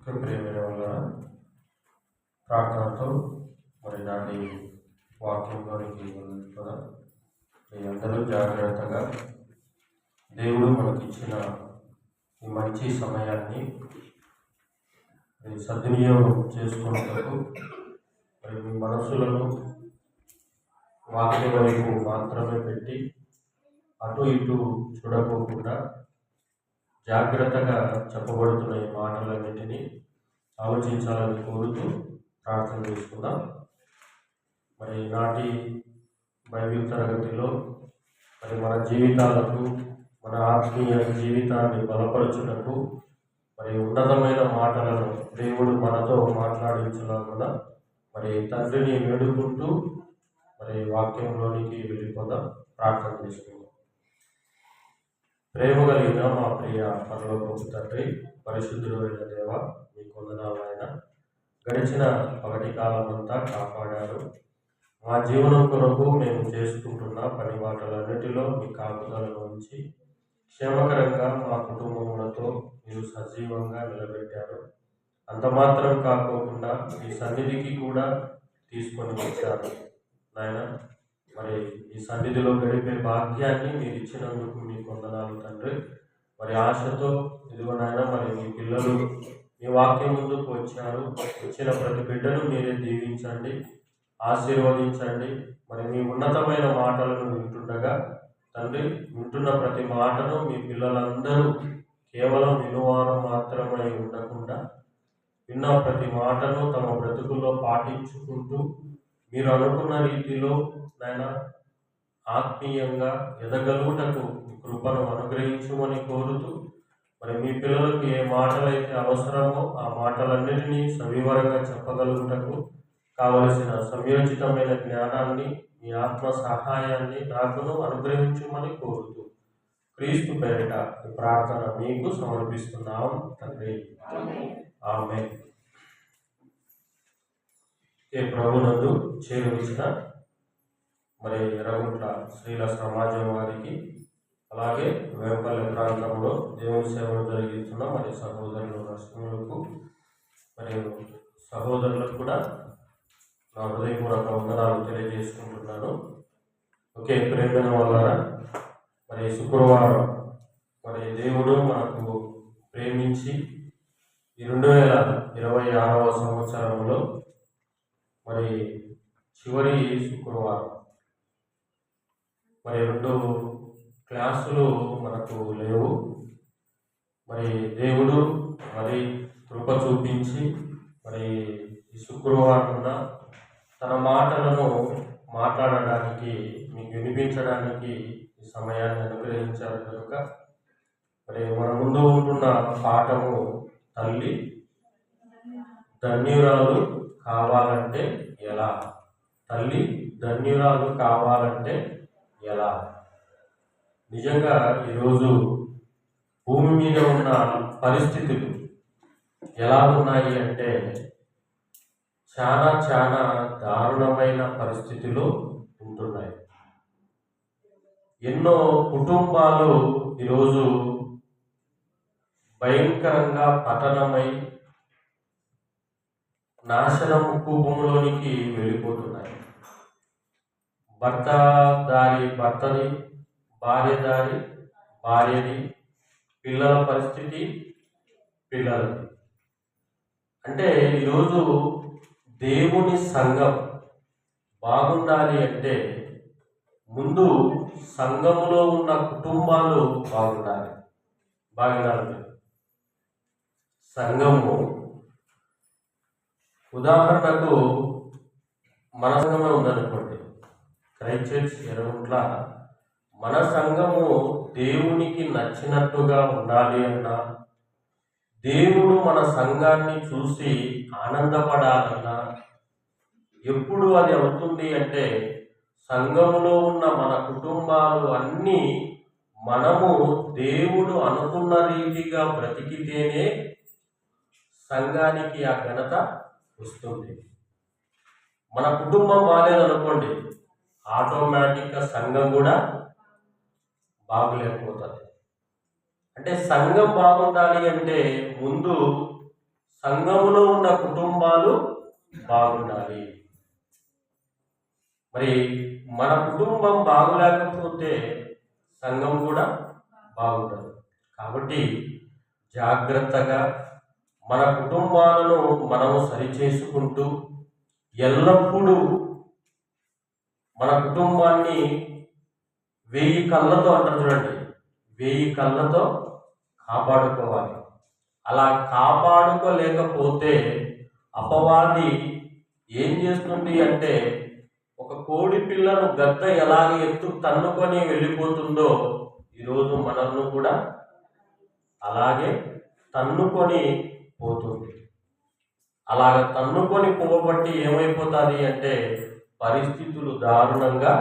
ప్రియమైన వల్ల ప్రార్థనతో మరి నాటి వాక్యంలోనికి వెళ్ళిన మీ అందరూ జాగ్రత్తగా దేవుడు మనకిచ్చిన ఈ మంచి సమయాన్ని సద్వినియోగం చేసుకున్నప్పుడు మరి మీ మనసులను వాక్య వైపు మాత్రమే పెట్టి అటు ఇటు చూడకోకుండా జాగ్రత్తగా చెప్పబడుతున్న ఈ మాటలన్నింటినీ ఆలోచించాలని కోరుతూ ప్రార్థన చేసుకుందాం. మరి నాటి బైబిల్ తరగతిలో మరి మన జీవితాలకు, మన ఆత్మీయ జీవితాన్ని బలపరచుటకు మరి ఉన్నతమైన మాటలను దేవుడు మనతో మాట్లాడించలాగా మరి తండ్రిని వేడుకుంటూ మరి వాక్యంలోనికి వెళ్ళిపోదాం. ప్రార్థన చేసుకుందాం. ప్రేమ కలిగిన మా ప్రియ పరలోకపు తండ్రి, పరిశుద్ధుడు అయిన దేవ, మీకు వందనాలు ఆయన. గడిచిన పగటి కాలం అంతా కాపాడారు. మా జీవనం కొరకు మేము చేసుకుంటున్న పని వాటలన్నిటిలో మీ కాపుదలను ఉంచి క్షేమకరంగా మా కుటుంబములతో మీరు సజీవంగా నిలబెట్టారు. అంత మాత్రం కాకోకుండా ఈ సన్నిధికి కూడా తీసుకొని వచ్చారు నాయన. మరి ఈ సన్నిధిలో గడిపే భాగ్యాన్ని మీరు ఇచ్చినందుకు మీకు వందనాలు తండ్రి. మరి ఆశతో ఇదిగో నాయన, మరి మీ పిల్లలు మీ వాక్యం ముందుకు వచ్చారు. వచ్చిన ప్రతి బిడ్డను మీరే దీవించండి, ఆశీర్వదించండి. మరి మీ ఉన్నతమైన మాటలను వింటుండగా తండ్రి, వింటున్న ప్రతి మాటను మీ పిల్లలందరూ కేవలం వినువారు మాత్రమై ఉండకుండా విన్న ప్రతి మాటను తమ బ్రతుకుల్లో పాటించుకుంటూ మీరు అనుకున్న రీతిలో నాయన ఆత్మీయంగా ఎదగలుగుటకు కృపను అనుగ్రహించమని కోరుతూ మరి మీ పిల్లలకు ఏ మాటలైతే అవసరమో ఆ మాటలన్నిటినీ సవివరంగా చెప్పగలుగుటకు కావలసిన సంయోజితమైన జ్ఞానాన్ని, మీ ఆత్మ సహాయాన్ని నాకును అనుగ్రహించమని కోరుతూ క్రీస్తు పేరిట ఈ ప్రార్థన మీకు సమర్పిస్తున్నాం తండ్రి. ఆమేన్. ఏ ప్రభునందు చేరువచ్చిన మరి ఎర్రగుంట్ల శ్రీల సమాజం వారికి, అలాగే వేపల్లి ప్రాంతంలో దేవుని సేవలు జరిగిస్తున్న మరి సహోదరులు నర్సులకు మరియు సహోదరులకు కూడా నా హృదయపూర్వక వందనాలు తెలియజేసుకుంటున్నాను. ఓకే ప్రేమైన వల్ల మరి శుక్రవారం మరి దేవుడు మనకు ప్రేమించి ఈ 2026వ సంవత్సరంలో మరి చివరి శుక్రవారం మరి 2 క్లాసులు మనకు లేవు. మరి దేవుడు మరి కృప చూపించి మరి ఈ శుక్రవారం తన మాటలను మాట్లాడడానికి, మీకు వినిపించడానికి ఈ సమయాన్ని అనుగ్రహించారు కనుక మరి మన ముందు ఉంటున్న పాఠము తల్లి ధన్యురాలు కావాలంటే ఎలా. తల్లి ధన్యురాలు కావాలంటే ఎలా. నిజంగా ఈరోజు భూమి మీద ఉన్న పరిస్థితులు ఎలా ఉన్నాయి అంటే చాలా చాలా దారుణమైన పరిస్థితులు ఉంటున్నాయి. ఎన్నో కుటుంబాలు ఈరోజు భయంకరంగా పతనమై నాశనం కూపంలోనికి వెళ్ళిపోతున్నాయి. భర్త దారి భర్తది, భార్య దారి భార్యది, పిల్లల పరిస్థితి పిల్లలది. అంటే ఈరోజు దేవుని సంఘం బాగుండాలి అంటే ముందు సంఘములో ఉన్న కుటుంబాలు బాగుండాలి. సంఘము ఉదాహరణకు మన సంఘమే ఉందనుకోండి, క్రైస్ట్ చర్చ్ ఎర్రగుంట్ల. మన సంఘము దేవునికి నచ్చినట్టుగా ఉండాలి అన్నా, దేవుడు మన సంఘాన్ని చూసి ఆనందపడాలన్నా ఎప్పుడు అది అవుతుంది అంటే సంఘములో ఉన్న మన కుటుంబాలు అన్నీ మనము దేవుడు అనుకున్న రీతిగా బ్రతికితేనే సంఘానికి ఆ ఘనత వస్తుంది. మన కుటుంబం బాగాలేదనుకోండి, ఆటోమేటిక్గా సంఘం కూడా బాగులేకపోతుంది. అంటే సంఘం బాగుండాలి అంటే ముందు సంఘములో ఉన్న కుటుంబాలు బాగుండాలి. మరి మన కుటుంబం బాగులేకపోతే సంఘం కూడా బాగుండదు. కాబట్టి జాగ్రత్తగా మన కుటుంబాలను మనము సరిచేసుకుంటూ ఎల్లప్పుడూ మన కుటుంబాన్ని 1000 కళ్ళతో అంటారు చూడండి, 1000 కళ్ళతో కాపాడుకోవాలి. అలా కాపాడుకోలేకపోతే అపవాది ఏం చేస్తుంది అంటే, ఒక కోడి పిల్లను గద్ద ఎలాగ తన్నుకొని వెళ్ళిపోతుందో ఈరోజు మనల్ని కూడా అలాగే తన్నుకొని పోతుంది. అలాగ తన్నుకొని పోబట్టి ఏమైపోతుంది అంటే పరిస్థితులు దారుణంగా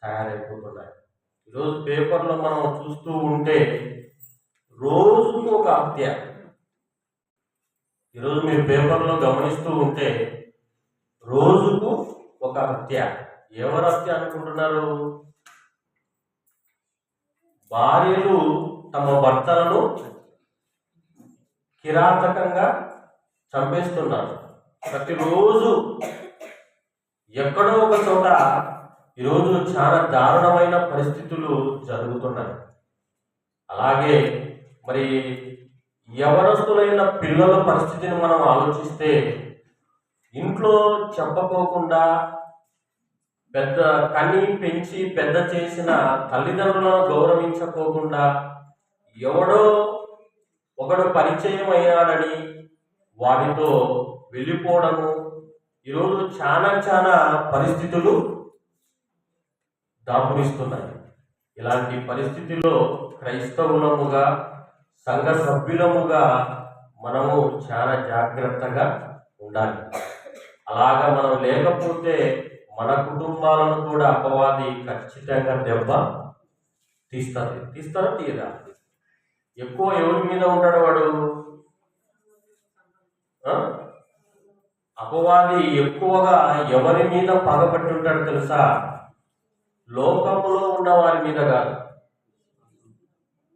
తయారైపోతున్నాయి. ఈరోజు పేపర్లో మనం చూస్తూ ఉంటే రోజుకు ఒక హత్య. ఈరోజు మీరు పేపర్లో గమనిస్తూ ఉంటే రోజుకు ఒక హత్య. ఎవరు హత్య అనుకుంటున్నారు? భార్యలు తమ భర్తలను కిరాతకంగా చంపేస్తున్నారు. ప్రతిరోజు ఎక్కడో ఒక చోట ఈరోజు చాలా దారుణమైన పరిస్థితులు జరుగుతున్నాయి. అలాగే మరి యవనస్తులైన పిల్లల పరిస్థితిని మనం ఆలోచిస్తే, ఇంట్లో చెప్పకోకుండా పెద్ద కని పెంచి పెద్ద చేసిన తల్లిదండ్రులను గౌరవించకోకుండా ఎవడో ఒకడు పరిచయం అయ్యాడని వాడితో వెళ్ళిపోవడము ఈరోజు చాలా పరిస్థితులు దాపురిస్తున్నాయి. ఇలాంటి పరిస్థితిలో క్రైస్తవులముగా సంఘ సభ్యులముగా మనము చాలా జాగ్రత్తగా ఉండాలి. అలాగా మనం లేకపోతే మన కుటుంబాలను కూడా అపవాది ఖచ్చితంగా దెబ్బ తీస్తారా తీయదా? ఎక్కువ ఎవరి మీద ఉంటాడు వాడు? అపవాది ఎక్కువగా ఎవరి మీద పగబట్టి ఉంటాడు తెలుసా? లోకములో ఉన్న వారి మీద కాదు.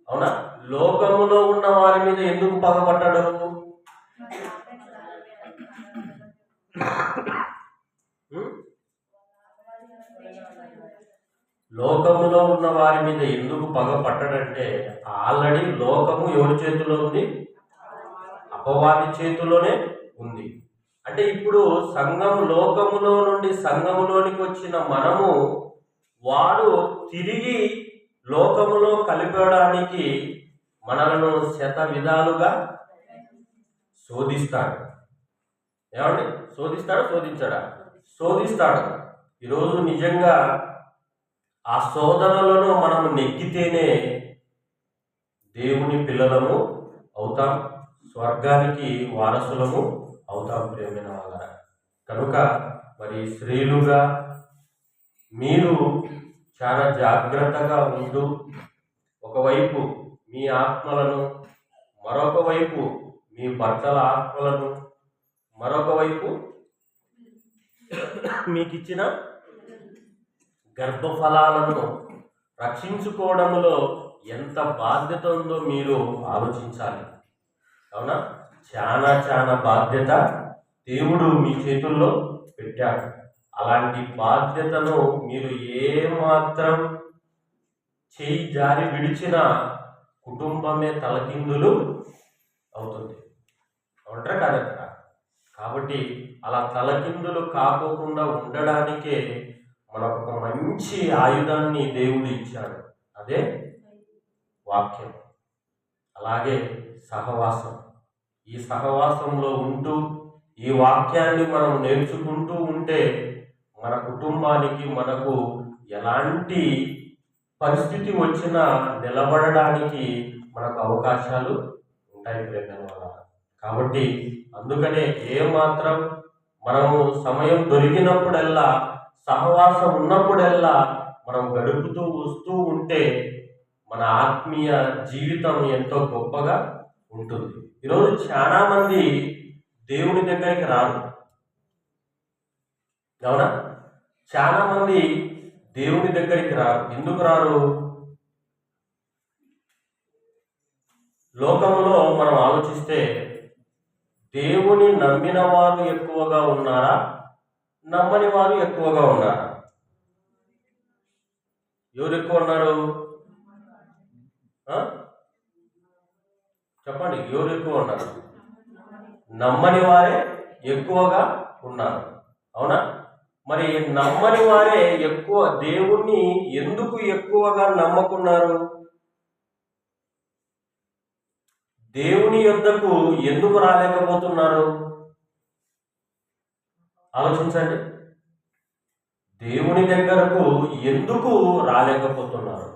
అవునా? లోకములో ఉన్న వారి మీద ఎందుకు పగబట్టాడు? లోకములో ఉన్న వారి మీద ఎందుకు పగ పట్టడంటే, ఆల్రెడీ లోకము ఎవరి చేతిలో ఉంది? అపవాది చేతిలోనే ఉంది. అంటే ఇప్పుడు సంఘం లోకములో నుండి సంఘములోనికి వచ్చిన మనము వాడు తిరిగి లోకములో కలిపడానికి మనలను శత విధాలుగా శోధిస్తాడు. ఏమండి? శోధించాడా? శోధిస్తాడు. ఈరోజు నిజంగా ఆ శోధనలను మనము నెగ్గితేనే దేవుని పిల్లలము అవుతాం, స్వర్గానికి వారసులము అవుతాం ప్రియమైన వాళ్ళ. కనుక మరి స్త్రీలుగా మీరు చాలా జాగ్రత్తగా ఉంటూ ఒకవైపు మీ ఆత్మలను, మరొక వైపు మీ భర్తల ఆత్మలను, మరొక వైపు మీకు ఇచ్చిన గర్భఫలాలను రక్షించుకోవడంలో ఎంత బాధ్యత ఉందో మీరు ఆలోచించాలి. అవునా? చాలా బాధ్యత దేవుడు మీ చేతుల్లో పెట్టాడు. అలాంటి బాధ్యతను మీరు ఏమాత్రం చేయి జారి విడిచిన కుటుంబమే తలకిందులు అవుతుంది. అవునరా కాదంటారా? కాబట్టి అలా తలకిందులు కాకోకుండా ఉండడానికే మనకు ఒక మంచి ఆయుధాన్ని దేవుడు ఇచ్చాడు. అదే వాక్యం. అలాగే సహవాసం. ఈ సహవాసంలో ఉంటూ ఈ వాక్యాన్ని మనం నేర్చుకుంటూ ఉంటే మన కుటుంబానికి మనకు ఎలాంటి పరిస్థితి వచ్చినా నిలబడడానికి మనకు అవకాశాలు ఉంటాయి ప్రేమ వల్ల. కాబట్టి అందుకనే ఏమాత్రం మనము సమయం దొరికినప్పుడల్లా, సహవాసం ఉన్నప్పుడల్లా మనం గడుపుతూ వస్తూ ఉంటే మన ఆత్మీయ జీవితం ఎంతో గొప్పగా ఉంటుంది. ఈరోజు చాలా మంది దేవుని దగ్గరికి రారు. అవునా? చాలా మంది దేవుని దగ్గరికి రారు. ఎందుకు రారు? లోకంలో మనం ఆలోచిస్తే దేవుని నమ్మిన వారు ఎక్కువగా ఉన్నారా, నమ్మని వారు ఎక్కువగా ఉన్నారా? ఎవరు ఎక్కువ ఉన్నారు? చెప్పండి, ఎవరు ఎక్కువ ఉన్నారు? నమ్మని వారే ఎక్కువగా ఉన్నారు. అవునా? మరి నమ్మని వారే ఎక్కువ దేవుణ్ణి ఎందుకు ఎక్కువగా నమ్మకున్నారు? దేవుని యొద్దకు ఎందుకు రాలేకపోతున్నారు? ఆలోచించండి. దేవుని దగ్గరకు ఎందుకు రాలేకపోతున్నారు?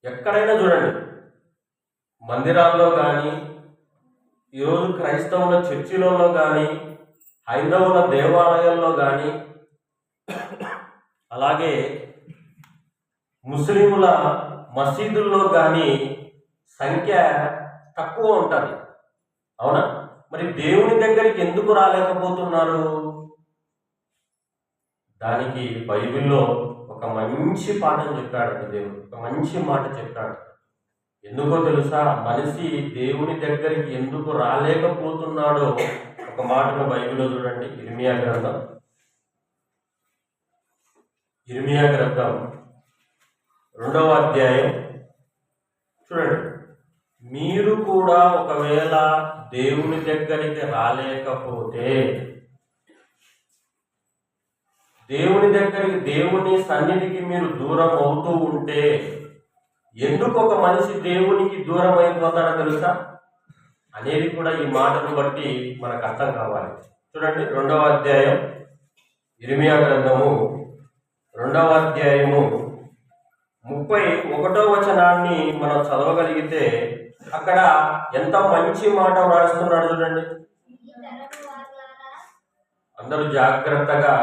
ఎక్కడైనా చూడండి, మందిరాల్లో కానీ, ఈరోజు క్రైస్తవుల చర్చిలలో కానీ, హైందవుల దేవాలయాల్లో కానీ, అలాగే ముస్లిముల మసీదుల్లో కానీ సంఖ్య తక్కువ ఉంటుంది. అవునా? మరి దేవుని దగ్గరికి ఎందుకు రాలేకపోతున్నారు? దానికి బైబిల్లో ఒక మంచి పాఠం చెప్పాడు దేవుడు. ఒక మంచి మాట చెప్పాడు. ఎందుకో తెలుసా? మనిషి దేవుని దగ్గరికి ఎందుకు రాలేకపోతున్నాడో ఒక మాటను బైబిల్లో చూడండి. ఇర్మియా గ్రంథం 2వ అధ్యాయం చూడండి. మీరు కూడా ఒకవేళ దేవుని దగ్గరికి రాలేకపోతే, దేవుని సన్నిధికి మీరు దూరం అవుతూ ఉంటే, ఎందుకు ఒక మనిషి దేవునికి దూరం అయిపోతాడో తెలుసా అనేది కూడా ఈ మాటను బట్టి మనకు అర్థం కావాలి. చూడండి, 2వ అధ్యాయం ఇర్మియా గ్రంథము 2వ అధ్యాయము 31వ వచనాన్ని మనం చదవగలిగితే అక్కడ ఎంత మంచి మాట వ్రాస్తున్నాడు చూడండి. అందరూ జాగ్రత్తగా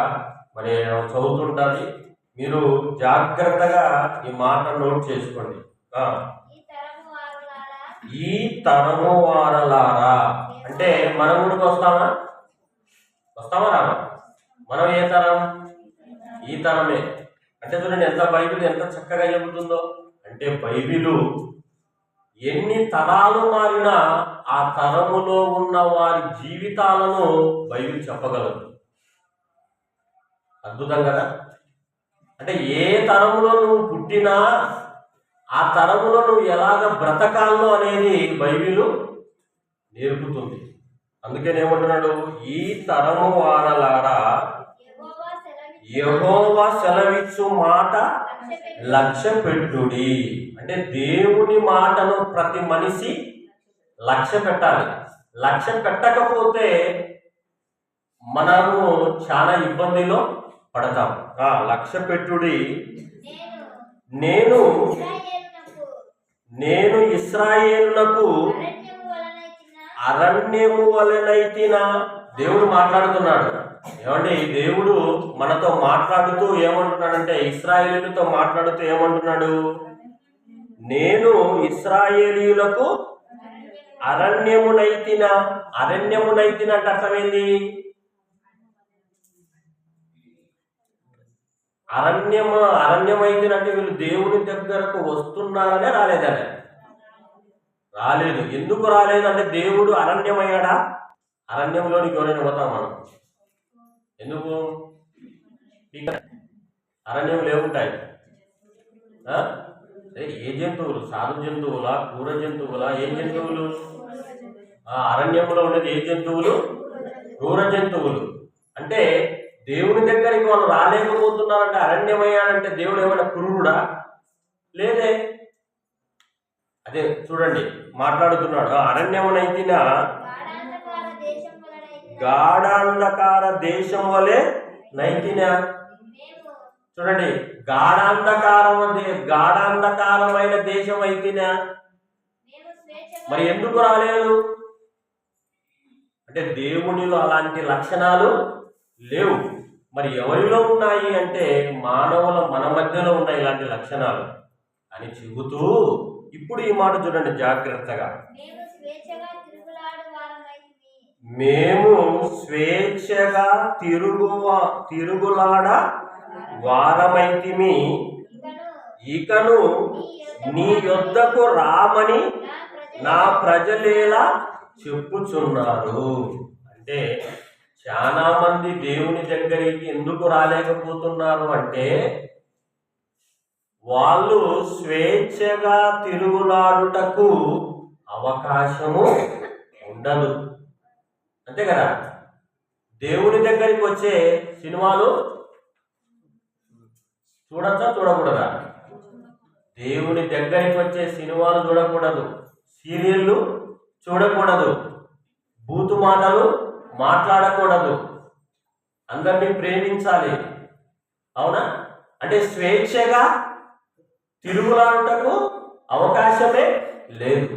మరి చదువుతుంటారు. మీరు జాగ్రత్తగా ఈ మాట నోట్ చేసుకోండి. ఈ తరము వారలారా అంటే మనం కూడా వస్తామా రామా? మనం ఏ తరం? ఈ తరమే. అంటే చూడండి ఎంత బైబిల్ ఎంత చక్కగా చెబుతుందో. అంటే బైబిలు ఎన్ని తరాలు మారినా ఆ తరములో ఉన్న వారి జీవితాలను బైబిల్ చెప్పగలదు. అద్భుతం కదా? అంటే ఏ తరములో నువ్వు పుట్టినా ఆ తరములో నువ్వు ఎలాగ బ్రతకాలో అనేది బైబిలు నేర్పుతుంది. అందుకేనేమంటున్నాడు? ఈ తరము వారలారా యెహోవా సెలవిచ్చు మాట లక్ష్య పెట్టుడి. అంటే దేవుని మాటను ప్రతి మనిషి లక్ష్య పెట్టాలి. లక్ష్య పెట్టకపోతే మనము చాలా ఇబ్బందిలో పడతాం. లక్ష్య పెట్టుడి. నేను ఇశ్రాయేలునకు అరణ్యము వలెనైతిన. దేవుడు మాట్లాడుతున్నాడు. ఏమంటే దేవుడు మనతో మాట్లాడుతూ ఏమంటున్నాడంటే, ఇశ్రాయేలీయులతో మాట్లాడుతూ ఏమంటున్నాడు? నేను ఇశ్రాయేలీయులకు అరణ్యమునైతిన. అరణ్యమునైతిన అంటే అర్థమైంది? అరణ్యమైతిన అంటే వీళ్ళు దేవుని దగ్గరకు వస్తున్నారనే రాలేదనే. రాలేదు. ఎందుకు రాలేదు అంటే దేవుడు అరణ్యమయ్యాడా? అరణ్యంలోనికి ఎవరైనా పోతాం మనం? ఎందుకు? అరణ్యంలో ఏముంటాయి? ఏ జంతువులు? సాధు జంతువులా, క్రూర జంతువులా? ఏ జంతువులు? అరణ్యంలో ఉండేది ఏ జంతువులు? క్రూర జంతువులు. అంటే దేవుని దగ్గరికి వాళ్ళు రాలేకపోతున్నారంటే, అరణ్యమయ్యాడంటే దేవుడు ఏమైనా క్రూరుడా? లేదే. అదే చూడండి మాట్లాడుతున్నాడు. అరణ్యమునైతిన గాఢాంధకార దేశం వలె నైతిన. చూడండి, గాఢాంధకారమైన దేశం అయితేనా. మరి ఎందుకు రాలేదు అంటే దేవునిలో అలాంటి లక్షణాలు లేవు. మరి ఎవరిలో ఉన్నాయి అంటే మన మధ్యలో ఉన్నాయి ఇలాంటి లక్షణాలు అని చెబుతూ ఇప్పుడు ఈ మాట చూడండి జాగ్రత్తగా. మేము స్వేచ్ఛగా తిరుగులాడ వారమైతిమి. ఇకను నీ యొద్దకు రామని నా ప్రజలేలా చెప్పుచున్నారు. అంటే చాలా మంది దేవుని దగ్గరికి ఎందుకు రాలేకపోతున్నారు అంటే వాళ్ళు స్వేచ్ఛగా తిరుగులాడుటకు అవకాశము ఉండదు. అంతే కదా. దేవుని దగ్గరికి వచ్చే సినిమాలు చూడచ్చా చూడకూడదా? దేవుని దగ్గరికి వచ్చే సినిమాలు చూడకూడదు, సీరియళ్ళు చూడకూడదు, బూతు మాటలు మాట్లాడకూడదు, అందరినీ ప్రేమించాలి. అవునా? అంటే స్వేచ్ఛగా తిరుగులాడుటకు అవకాశమే లేదు.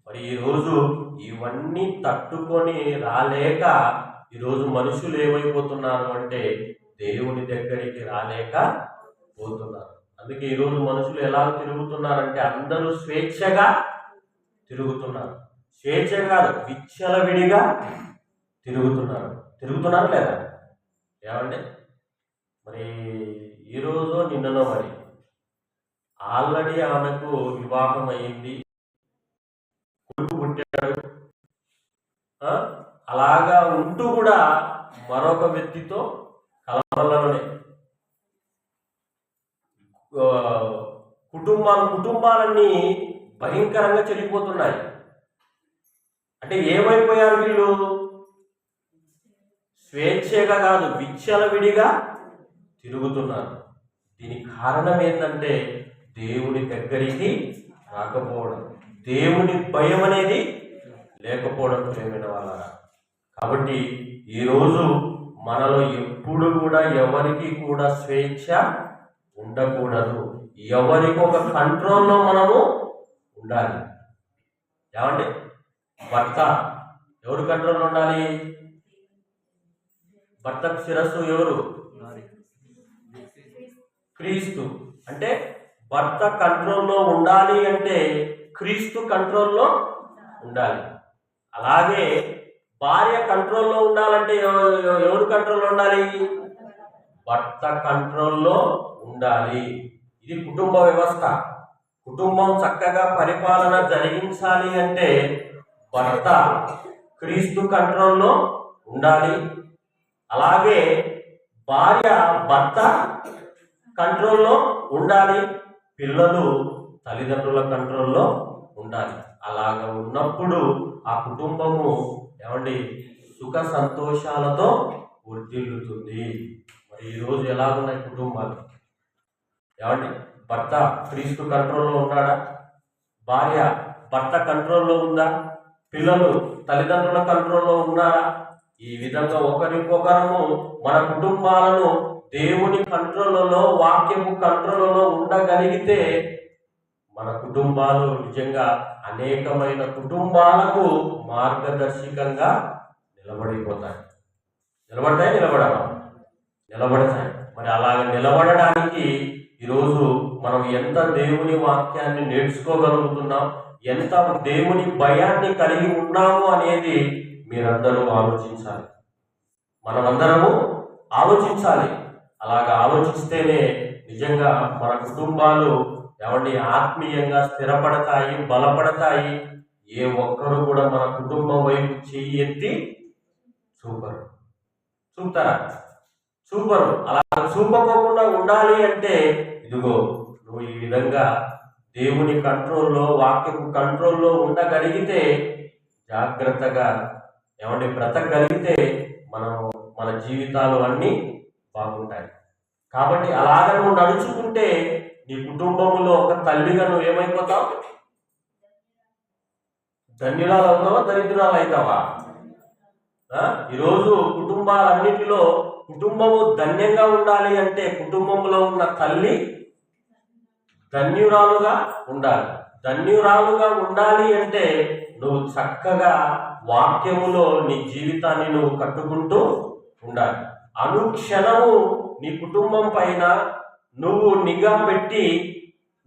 మరి ఈరోజు ఇవన్నీ తట్టుకొని రాలేక ఈరోజు మనుషులు ఏమైపోతున్నారు అంటే దేవుని దగ్గరికి రాలేక పోతున్నారు. అందుకే ఈరోజు మనుషులు ఎలా తిరుగుతున్నారంటే అందరూ స్వేచ్ఛగా తిరుగుతున్నారు. స్వేచ్ఛగా కాదు, విచ్చలవిడిగా తిరుగుతున్నారు లేదా? ఏమండి, మరి ఈరోజు నిన్నలో మరి ఆల్రెడీ ఆమెకు వివాహం అయింది, కొడుకు పుట్టాడు, అలాగా ఉంటూ కూడా మరొక వ్యక్తితో కలవలనే కుటుంబాలన్నీ భయంకరంగా చెడిపోతున్నాయి. అంటే ఏమైపోయారు వీళ్ళు? స్వేచ్ఛగా కాదు, విచ్చలవిడిగా తిరుగుతున్నారు. దీనికి కారణం ఏంటంటే దేవుని దగ్గరికి రాకపోవడం, దేవుని భయం అనేది లేకపోవడం ప్రియమైన వాళ్ళ. కాబట్టి ఈరోజు మనలో ఎప్పుడు కూడా ఎవరికి కూడా స్వేచ్ఛ ఉండకూడదు. ఎవరికి ఒక కంట్రోల్లో మనము ఉండాలి. ఏమండి, భర్త ఎవరు కంట్రోల్లో ఉండాలి? భర్తకు శిరస్సు ఎవరు? క్రీస్తు. అంటే భర్త కంట్రోల్లో ఉండాలి అంటే క్రీస్తు కంట్రోల్లో ఉండాలి. అలాగే భార్య కంట్రోల్లో ఉండాలంటే ఎవరు కంట్రోల్లో ఉండాలి? భర్త కంట్రోల్లో ఉండాలి. ఇది కుటుంబ వ్యవస్థ. కుటుంబం చక్కగా పరిపాలన జరిగించాలి అంటే భర్త క్రీస్తు కంట్రోల్లో ఉండాలి. అలాగే భార్య భర్త కంట్రోల్లో ఉండాలి. పిల్లలు తల్లిదండ్రుల కంట్రోల్లో ఉండాలి. అలాగ ఉన్నప్పుడు ఆ కుటుంబము ఏమండి సుఖ సంతోషాలతో వర్ధిల్లుతుంది. మరి ఈరోజు ఎలాగున్నాయి కుటుంబాలు? ఏమండి, భర్త క్రీస్తు కంట్రోల్లో ఉన్నాడా? భార్య భర్త కంట్రోల్లో ఉందా? పిల్లలు తల్లిదండ్రుల కంట్రోల్లో ఉన్నారా? ఈ విధంగా ఒకరికొకరము మన కుటుంబాలను దేవుని కంట్రోల్లో, వాక్యము కంట్రోల్లో ఉండగలిగితే మన కుటుంబాలు నిజంగా అనేకమైన కుటుంబాలకు మార్గదర్శకంగా నిలబడతాయి. మరి అలాగ నిలబడడానికి ఈరోజు మనం ఎంత దేవుని వాక్యాన్ని నేర్చుకోగలుగుతున్నాం, ఎంత దేవుని భయాన్ని కలిగి ఉన్నాము అనేది మీరందరూ ఆలోచించాలి. మనమందరము ఆలోచించాలి. అలాగ ఆలోచిస్తేనే నిజంగా మన కుటుంబాలు ఏమండి ఆత్మీయంగా స్థిరపడతాయి, బలపడతాయి. ఏ ఒక్కరు కూడా మన కుటుంబం వైపు చెయ్యి ఎత్తి చూపుతారా? చూపరు. అలా చూపకోకుండా ఉండాలి అంటే ఇదిగో నువ్వు ఈ విధంగా దేవుని కంట్రోల్లో, వాక్యపు కంట్రోల్లో ఉండగలిగితే, జాగ్రత్తగా ఏమంటే బ్రతకగలిగితే మన జీవితాలు అన్నీ బాగుంటాయి. కాబట్టి అలాగ నువ్వు నడుచుకుంటే నీ కుటుంబంలో ఒక తల్లిగా నువ్వు ఏమైపోతావు? ధన్యురాలు అవుతావా, దరిద్రురాలు అవుతావా? ఈరోజు కుటుంబాలన్నిటిలో కుటుంబము ధన్యంగా ఉండాలి అంటే కుటుంబంలో ఉన్న తల్లి ధన్యురాలుగా ఉండాలి. ధన్యురాలుగా ఉండాలి అంటే నువ్వు చక్కగా వాక్యములో నీ జీవితాన్ని నువ్వు కట్టుకుంటూ ఉండాలి. అనుక్షణము నీ కుటుంబం పైన నువ్వు నిఘా పెట్టి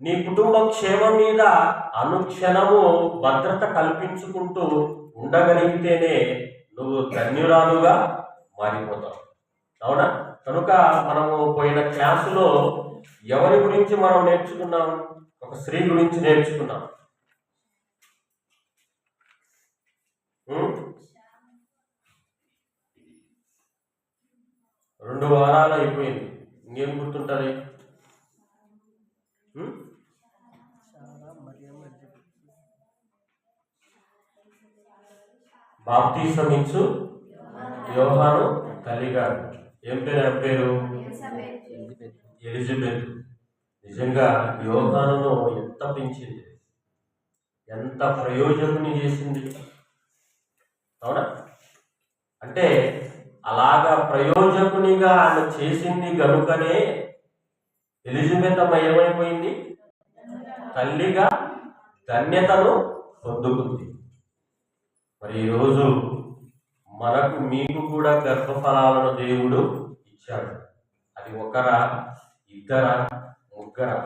నీ కుటుంబ క్షేమం మీద అనుక్షణము భద్రత కల్పించుకుంటూ ఉండగలిగితేనే నువ్వు ధన్యురాలుగా మారిపోతావు. అవునా? కనుక మనము పోయిన క్లాసులో ఎవరి గురించి మనం నేర్చుకున్నాం? ఒక స్త్రీ గురించి నేర్చుకున్నాం. 2 వారాలు అయిపోయింది, ఇంకేం గుర్తుంటుంది? బాప్తీసం ఇచ్చు యోహాను తల్లిగారు. ఏం పేరు? ఎలిజబెత్. నిజంగా యోహానును ఎంత పెంచింది, ఎంత ప్రయోజకుని చేసింది. అవునా? అంటే అలాగా ప్రయోజకునిగా ఆమె చేసింది గనుకనే ఎలిజబెత్ అమ్మ ఏమైపోయింది? తల్లిగా ధన్యతను పొందుకుంది. మరి ఈరోజు మీకు కూడా గర్భఫలాలను దేవుడు ఇచ్చాడు. అది ఒకరా, ఇద్దరా, ముగ్గురా?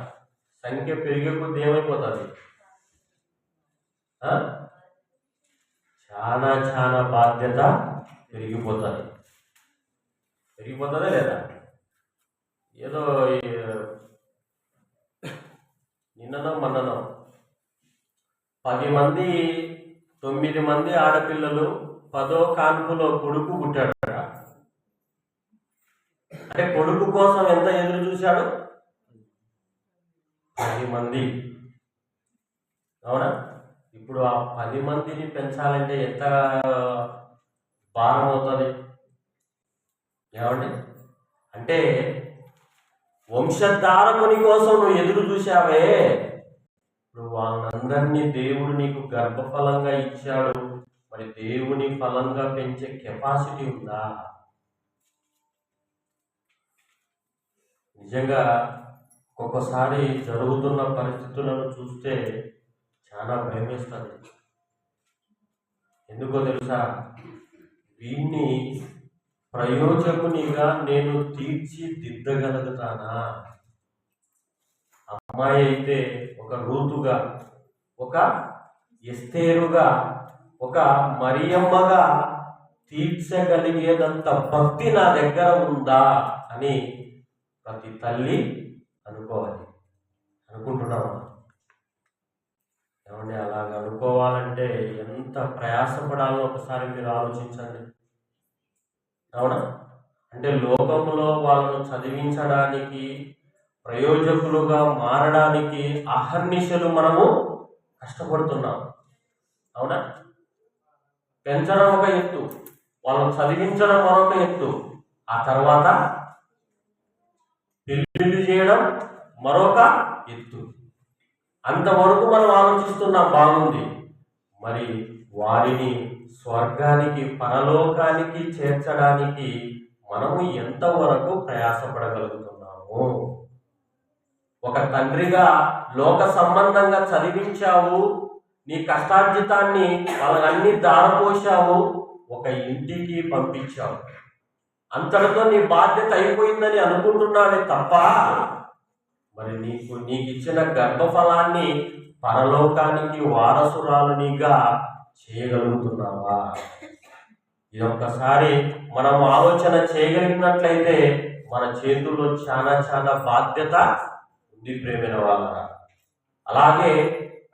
సంఖ్య పెరిగే కొద్ది ఏమైపోతుంది? చాలా బాధ్యత పెరిగిపోతుందా లేదా? ఏదో నిన్ననో మొన్ననో 10 మంది 9 మంది ఆడపిల్లలు 10వ కాన్పులో కొడుకు పుట్టాడు. అంటే కొడుకు కోసం ఎంత ఎదురు చూశాడు? 10 మంది. అవునా? ఇప్పుడు ఆ 10 మందిని పెంచాలంటే ఎంత భారం అవుతుంది? ఏమండి? అంటే వంశధారకుని కోసం నువ్వు ఎదురు చూశావే, ఇప్పుడు వాళ్ళందరినీ దేవుడు నీకు గర్భఫలంగా ఇచ్చాడు. మరి దేవుని ఫలంగా పెంచే కెపాసిటీ ఉందా? నిజంగా ఒక్కొక్కసారి జరుగుతున్న పరిస్థితులను చూస్తే చాలా భయమేస్తుంది. ఎందుకో తెలుసా? వీడిని ప్రయోజకునిగా నేను తీర్చిదిద్దగలుగుతానా? అమ్మాయి అయితే ఒక రూతుగా, ఒక ఎస్తేరుగా, ఒక మరియమ్మగా తీర్చగలిగేదంత భక్తి నా దగ్గర ఉందా అని ప్రతి తల్లి అనుకోవాలి. అనుకుంటున్నావా? ఏమండి, అలాగ అనుకోవాలంటే ఎంత ప్రయాసపడాలో ఒకసారి మీరు ఆలోచించండి. అవునా? అంటే లోకంలో వాళ్ళను చదివించడానికి, ప్రయోజకులుగా మారడానికి అహర్నిశలు మనము కష్టపడుతున్నాం. అవునా? పెంచడం ఒక ఎత్తు, వాళ్ళను చదివించడం మరొక ఎత్తు, ఆ తర్వాత పెళ్లి చేయడం మరొక ఎత్తు. అంతవరకు మనం ఆలోచిస్తున్నాం, బాగుంది. మరి వారిని స్వర్గానికి, పరలోకానికి చేర్చడానికి మనము ఎంతవరకు ప్రయాసపడగలుగుతున్నాము? ఒక తండ్రిగా లోక సంబంధంగా చదివించావు, నీ కష్టార్జితాన్ని వాళ్ళన్నీ దారపోశావు, ఒక ఇంటికి పంపించావు. అంతటితో నీ బాధ్యత అయిపోయిందని అనుకుంటున్నావే తప్ప, మరి నీకు ఇచ్చిన గర్భఫలాన్ని పరలోకానికి వారసురాలునిగా చేయగలుగుతున్నావా? ఇది ఒక్కసారి మనం ఆలోచన చేయగలిగినట్లయితే మన చేతుల్లో చాలా బాధ్యత ఉంది ప్రేమైన వాళ్ళరా. అలాగే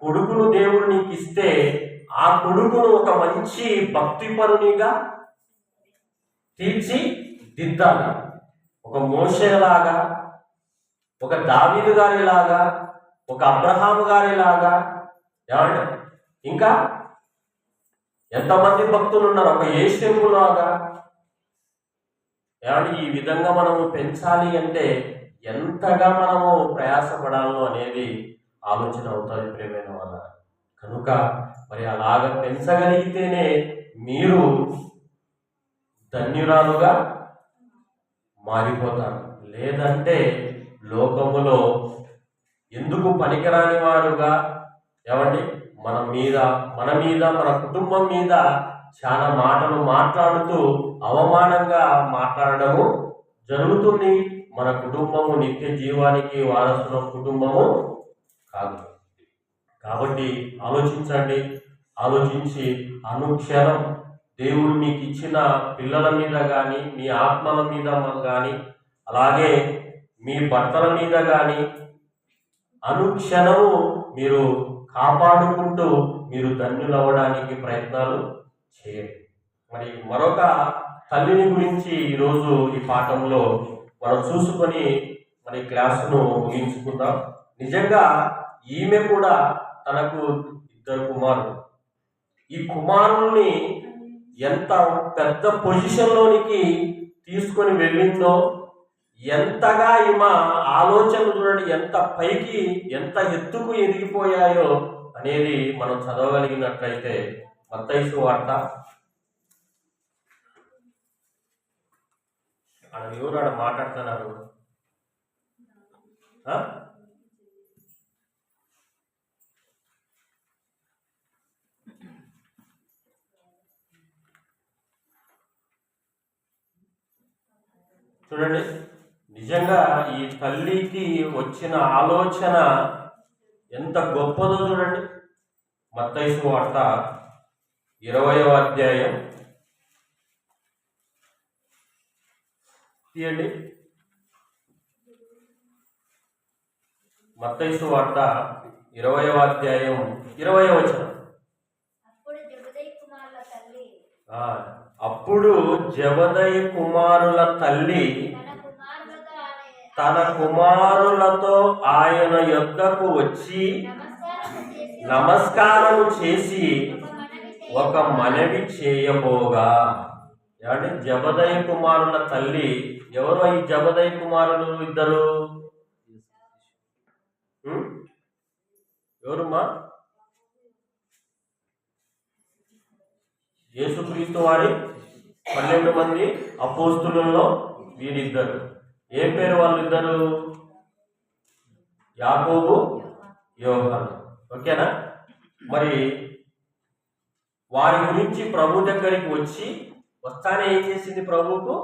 కొడుకును దేవుడు నీకు ఇస్తే ఆ కొడుకును ఒక మంచి భక్తిపరునిగా తీర్చిదిద్దాలి. ఒక మోషేలాగా, ఒక దావీదు గారిలాగా, ఒక అబ్రహాము గారిలాగా. ఏమంటే ఇంకా ఎంతమంది భక్తులు ఉన్నారు? ఒక యేషేపులాగా. ఏమంటే ఈ విధంగా మనము పెంచాలి అంటే ఎంతగా మనము ప్రయాసపడాలో అనేది ఆలోచన అవుతుంది ప్రేమైన వాళ్ళ. కనుక మరి అలాగ పెంచగలిగితేనే మీరు ధన్యురాలుగా మారిపోతారు. లేదంటే లోకములో ఎందుకు పనికిరాని వారుగా, ఏమండి, మన మీద మన కుటుంబం మీద చాలా మాటలు మాట్లాడుతూ అవమానంగా మాట్లాడడము జరుగుతుంది. మన కుటుంబము నిత్య జీవానికి వారసుల కుటుంబము కాదు. కాబట్టి ఆలోచించండి. ఆలోచించి అనుక్షణం దేవుడు మీకు ఇచ్చిన పిల్లల మీద కానీ, మీ ఆత్మల మీద కానీ, అలాగే మీ భర్తల మీద కానీ అనుక్షణము మీరు కాపాడుకుంటూ మీరు ధన్యులవ్వడానికి ప్రయత్నాలు చేయండి. మరి మరొక తల్లిని గురించి ఈరోజు ఈ పాఠంలో మనం చూసుకొని మన క్లాసును ముగించుకుందాం. నిజంగా ఈమె కూడా తనకు 2 కుమారులు. ఈ కుమారుల్ని ఎంత పెద్ద పొజిషన్లోనికి తీసుకొని వెళ్ళిందో, ఎంతగా ఈమె ఆలోచనలు చూడండి, ఎంత పైకి ఎంత ఎత్తుకు ఎదిగిపోయాయో అనేది మనం చదవగలిగినట్లయితే మత్తయి సువార్త ఎవరు మాట్లాడుతున్నారు? చూడండి, నిజంగా ఈ తల్లికి వచ్చిన ఆలోచన ఎంత గొప్పదో చూడండి. మత్తయి సువార్త 20వ అధ్యాయం తీయండి. మత్తయి సువార్త 20వ అధ్యాయం 20వ వచనం. అప్పుడు జెబెదయి కుమారుల తల్లి తన కుమారులతో ఆయన యొద్దకు వచ్చి నమస్కారము చేసి ఒక మనవి చేయబోగా. అంటే జెబెదయి కుమారుల తల్లి ఎవరు? ఈ జెబెదయి కుమారులు 2 ఎవరుమా? యేసుక్రీస్తు వారి 12 మంది అపోస్తులలో వీరిద్దరు. ఏ పేరు వాళ్ళిద్దరు? యాకోబు, యోహాను. ఓకేనా? మరి వారి గురించి ప్రభు దగ్గరికి వస్తానే ఏం చేసింది? ప్రభువుకు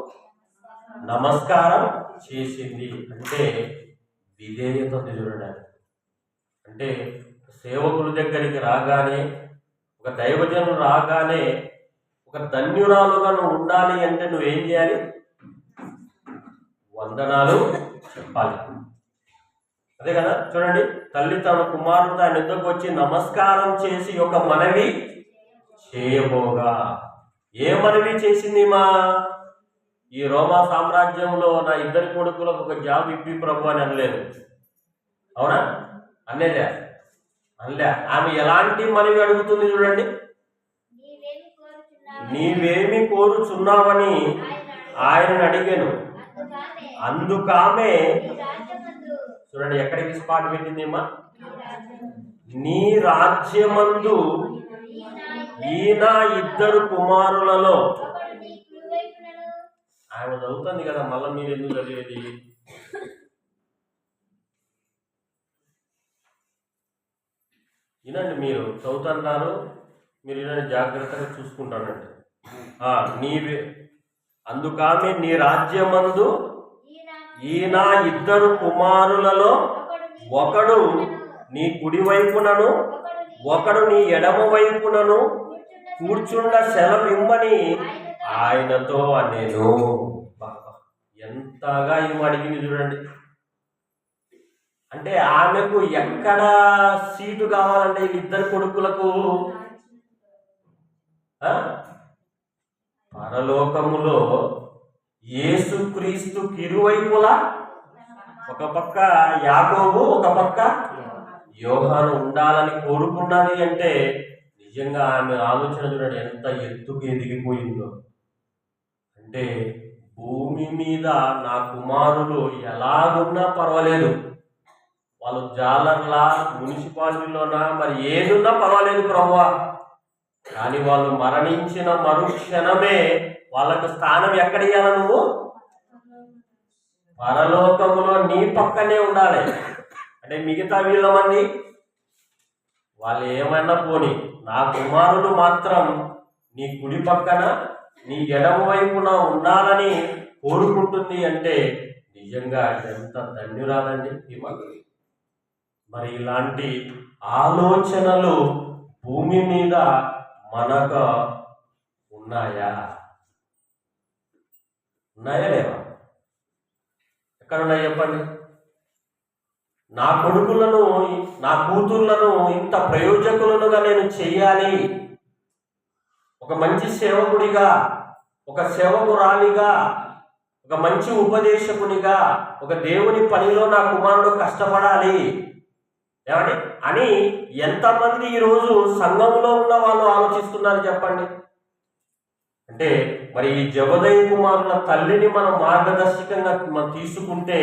నమస్కారం చేసింది. అంటే విధేయత చూడడానికి. అంటే సేవకుల దగ్గరికి రాగానే, ఒక దైవజనులు రాగానే, ఒక ధన్యురాలుగా నువ్వు ఉండాలి అంటే నువ్వేం చేయాలి? వందనాలు చెప్పాలి. అదే కదా. చూడండి, తల్లి తన కుమారుడు ఆయన ఎద్దుకు వచ్చి నమస్కారం చేసి ఒక మనవి చేయబోగా. ఏ మనవి చేసింది? ఈ రోమా సామ్రాజ్యంలో నా 2 కొడుకులకు ఒక జాబ్ ఇప్పి ప్రభు అని అనలేదు. అవునా? అనలే. ఆమె ఎలాంటి మనవి అడుగుతుంది చూడండి. నీవేమి కోరుచున్నావని ఆయనను అడిగాను. అందుకామె చూడండి ఎక్కడికి స్పాట్ పెట్టిందేమా? నీ రాజ్యమందు ఈ నా 2 కుమారులలో. ఆమె చదువుతుంది కదా, మళ్ళీ మీరు ఎందుకు చదివేది? వినండి, మీరు చదువుతున్నారు, మీరు వినండి, జాగ్రత్తగా చూసుకుంటానండి. నీవే అందుకామె నీ రాజ్యమందు ఈ నా 2 కుమారులలో ఒకడు నీ కుడి వైపునను ఒకడు నీ ఎడమ వైపునను కూర్చుండ సెలవిమ్మని ఆయనతో అనేను. ఎంతగా ఏమి అడిగింది చూడండి. అంటే ఆమెకు ఎక్కడ సీటు కావాలంటే 2 కొడుకులకు పరలోకములో యేసుక్రీస్తు కిరువైపులా ఒక పక్క యాకోబు, ఒక పక్క యోహాను ఉండాలని కోరుకున్నది. అంటే నిజంగా ఆమె ఆలోచన చూడండి ఎంత ఎత్తుకు ఎదిగిపోయిందో. అంటే భూమి మీద నా కుమారులు ఎలాగున్నా పర్వాలేదు, వాళ్ళు జాలర్లా, మున్సిపాలిటీలోనా, మరి ఏదున్నా పర్వాలేదు ప్రభువా, కానీ వాళ్ళు మరణించిన మరుక్షణమే వాళ్ళకు స్థానం ఎక్కడ ఇవ్వాలి? నువ్వు పరలోకములో నీ పక్కనే ఉండాలి. అంటే మిగతా వీళ్ళ మంది వాళ్ళు ఏమైనా పోని, నా కుమారులు మాత్రం నీ కుడి పక్కన నీ ఎడమ వైపున ఉండాలని కోరుకుంటుంది. అంటే నిజంగా ఎంత ధన్యురాలండి. మరి ఇలాంటి ఆలోచనలు భూమి మీద మనకు ఉన్నాయా? ఉన్నాయా లేవా? ఎక్కడున్నాయి చెప్పండి. నా కొడుకులను, నా కూతుర్లను ఇంత ప్రయోజకులనుగా నేను చెయ్యాలి, ఒక మంచి సేవకుడిగా, ఒక సేవకురాలిగా, ఒక మంచి ఉపదేశకునిగా, ఒక దేవుని పనిలో నా కుమారుడు కష్టపడాలి ఏమండి అని ఎంతమంది ఈరోజు సంఘంలో ఉన్న వాళ్ళు ఆలోచిస్తున్నారు చెప్పండి. అంటే మరి ఈ జబదయి కుమారుల తల్లిని మనం మార్గదర్శకంగా మనం తీసుకుంటే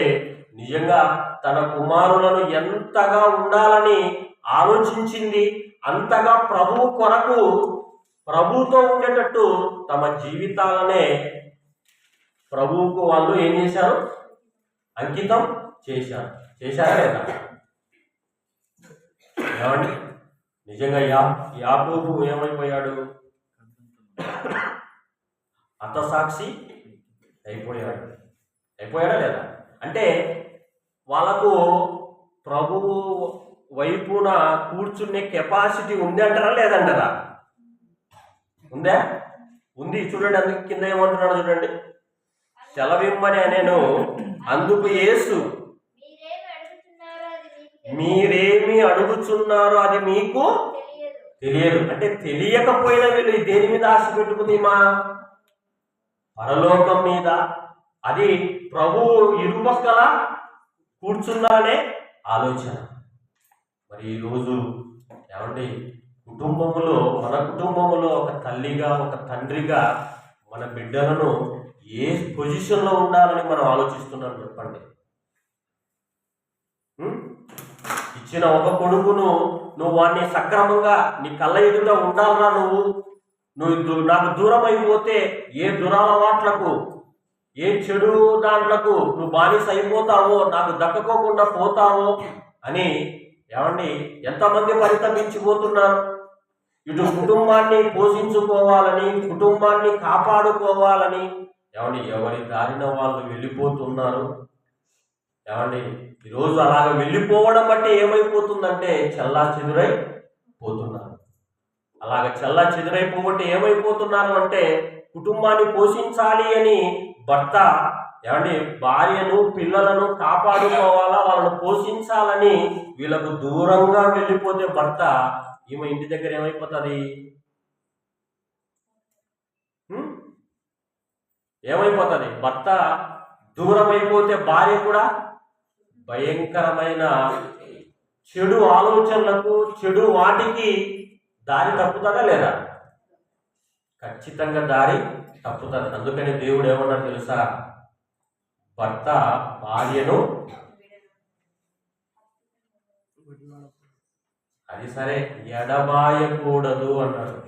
నిజంగా తన కుమారులను ఎంతగా ఉండాలని ఆలోచించింది, అంతగా ప్రభువు కొరకు ప్రభువుతో ఉండేటట్టు తమ జీవితాలనే ప్రభువుకు వాళ్ళు ఏం చేశారు, అంకితం చేశారా లేదా ఏమండి? నిజంగా యాకోబు ఏమైపోయాడు, హతసాక్షి అయిపోయాడా లేదా? అంటే వాళ్ళకు ప్రభువు వైపున కూర్చునే కెపాసిటీ ఉంది అంటారా లేదంటారా? ఉందా? ఉంది. చూడండి, అందుకు కింద ఏమంటున్నాడు చూడండి, సెలవిమ్మని నేను అందుకు యేసు మీరేమి అడుగుచున్నారో అది మీకు తెలియదు. అంటే తెలియకపోయినా వీళ్ళు దేని మీద ఆశ పెట్టుకుంది, మా పరలోకం మీద. అది ప్రభువు ఇరుపక్కల కూర్చున్నారనే ఆలోచన. మరి ఈరోజు ఏమండి, మన కుటుంబంలో ఒక తల్లిగా, ఒక తండ్రిగా మన బిడ్డలను ఏ పొజిషన్లో ఉండాలని మనం ఆలోచిస్తున్నాం చెప్పండి. ఇచ్చిన ఒక కొడుకును నువ్వు వాడిని సక్రమంగా నీ కళ్ళ ఎదుట ఉండాలరా, నువ్వు నాకు దూరం అయిపోతే ఏ దురలవాట్లకు, ఏ చెడు దాంట్లకు నువ్వు బానిస అయిపోతావో, నాకు దక్కకోకుండా పోతావో అని ఏమండి ఎంతమంది పరితపించిపోతున్నారు. ఇటు కుటుంబాన్ని పోషించుకోవాలని, కుటుంబాన్ని కాపాడుకోవాలని ఏమండి ఎవరి దారిన వాళ్ళు వెళ్ళిపోతున్నారు. ఏమండి ఈరోజు అలాగ వెళ్ళిపోవడం అంటే ఏమైపోతుందంటే చెల్లా చెదురైపోతున్నారు. అలాగ చెల్లా చెదురైపోబట్టి ఏమైపోతున్నారు అంటే కుటుంబాన్ని పోషించాలి అని భర్త ఏమండి భార్యను, పిల్లలను కాపాడుకోవాలా, వాళ్ళను పోషించాలని వీళ్ళకు దూరంగా వెళ్ళిపోతే భర్త, ఈమె ఇంటి దగ్గర ఏమైపోతుంది, భర్త దూరం అయిపోతే భార్య కూడా భయంకరమైన చెడు ఆలోచనలకు, చెడు వాటికి దారి తప్పుతుందా లేదా? ఖచ్చితంగా దారి తప్పుతుంది. అందుకని దేవుడు ఏమన్నాడు తెలుసా, భర్త భార్యను, అది సరే ఎడబాయకూడదు అన్నాడు.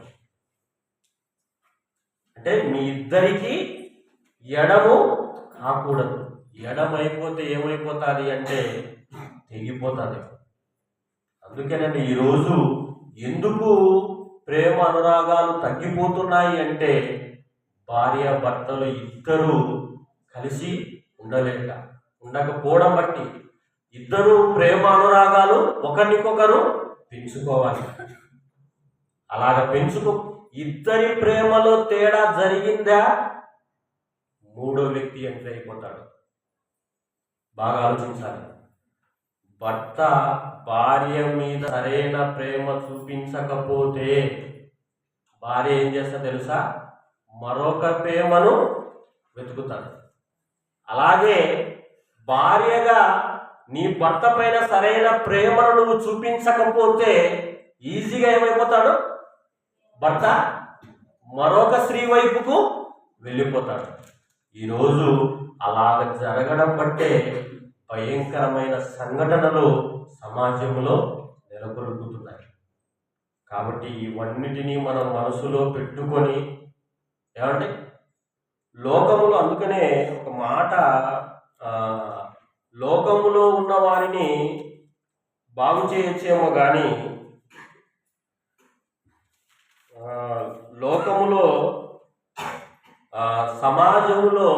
అంటే మీ ఇద్దరికి ఎడము కాకూడదు. ఎడమైపోతే ఏమైపోతుంది అంటే తెగిపోతుంది. అందుకేనండి ఈరోజు ఎందుకు ప్రేమ అనురాగాలు తగ్గిపోతున్నాయి అంటే భార్య భర్తలు ఇద్దరు కలిసి ఉండకపోవడం బట్టి, ఇద్దరు ప్రేమ అనురాగాలు ఒకరికొకరు పెంచుకోవాలి. అలాగ ఇద్దరి ప్రేమలో తేడా జరిగిందా మూడో వ్యక్తి ఎంటర్ అయిపోతాడు. బాగా ఆలోచించాలి. భర్త భార్య మీద సరైన ప్రేమ చూపించకపోతే భార్య ఏం చేస్తా తెలుసా, మరొక ప్రేమను వెతుకుతాడు. అలాగే భార్యగా నీ భర్త పైన సరైన ప్రేమను నువ్వు చూపించకపోతే ఈజీగా ఏమైపోతాడు, భర్త మరొక స్త్రీ వైపుకు వెళ్ళిపోతాడు. ఈరోజు అలాగ జరగడం బట్టే భయంకరమైన సంఘటనలు సమాజంలో నెలకొల్పుతున్నాయి. కాబట్టి ఇవన్నిటినీ మనం మనసులో పెట్టుకొని ఏమంటే లోకములో, అందుకనే ఒక మాట, లోకములో ఉన్న వారిని బాగు చేయొచ్చేమో కానీ లోకములో సమాజంలో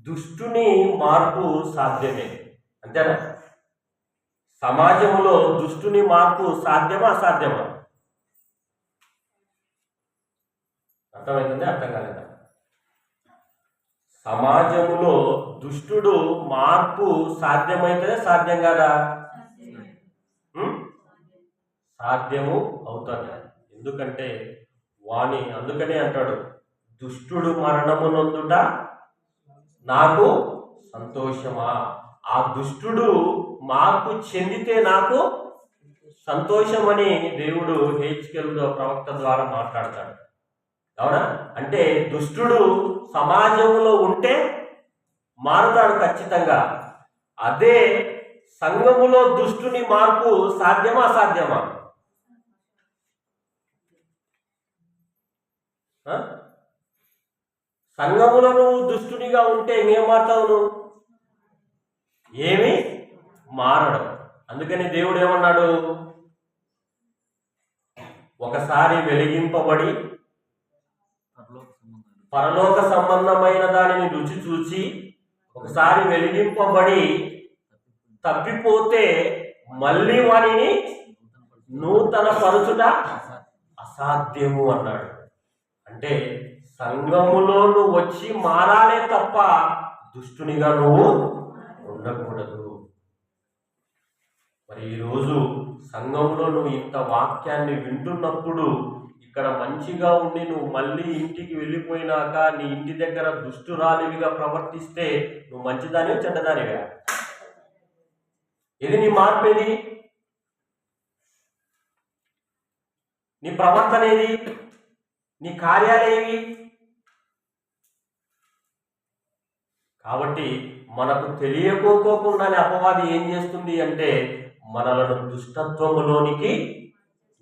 దుష్టుని మార్పు సాధ్యమే. అంతేనా? సమాజంలో దుష్టుని మార్పు సాధ్యమా అసాధ్యమా? అర్థమవుతుంది? అర్థం కాలేదా? సమాజంలో దుష్టుడు మార్పు సాధ్యమైతే సాధ్యం కాదా? సాధ్యము అవుతుంది. ఎందుకంటే అందుకనే అంటాడు, దుష్టుడు మరణము నొందుట నాకు సంతోషమా? ఆ దుష్టుడు మార్పు చెందితే నాకు సంతోషమని దేవుడు హెచ్కేల్ ప్రవక్త ద్వారా మాట్లాడతాడు. అవునా? అంటే దుష్టుడు సమాజంలో ఉంటే మారుతాడు ఖచ్చితంగా. అదే సంఘములో దుష్టుని మార్పు సాధ్యమా అసాధ్యమా? సంఘములో నువ్వు దుష్టునిగా ఉంటే ఏం మారుతావు? నువ్వు ఏమి మారడం. అందుకని దేవుడు ఏమన్నాడు? ఒకసారి వెలిగింపబడి పరలోక సంబంధమైన దానిని రుచి చూచి ఒకసారి వెలిగింపబడి తప్పిపోతే మళ్ళీ వారిని నూతన పరుచుట అసాధ్యము అన్నాడు. అంటే సంఘములో నువ్వు వచ్చి మారాలే తప్ప దుష్టునిగా నువ్వు ఉండకూడదు. మరి ఈరోజు సంఘంలో నువ్వు ఇంత వాక్యాన్ని వింటున్నప్పుడు ఇక్కడ మంచిగా ఉండి నువ్వు మళ్ళీ ఇంటికి వెళ్ళిపోయినాక నీ ఇంటి దగ్గర దుష్టురాలివిగా ప్రవర్తిస్తే నువ్వు మంచిదానివా చెడ్డదానివా? ఇది నీ మార్పేది, నీ ప్రవర్తన ఏది, నీ కార్యాలేవి? కాబట్టి మనకు తెలియకోకుండానే అపవాది ఏం చేస్తుంది అంటే మనలను దుష్టత్వములోనికి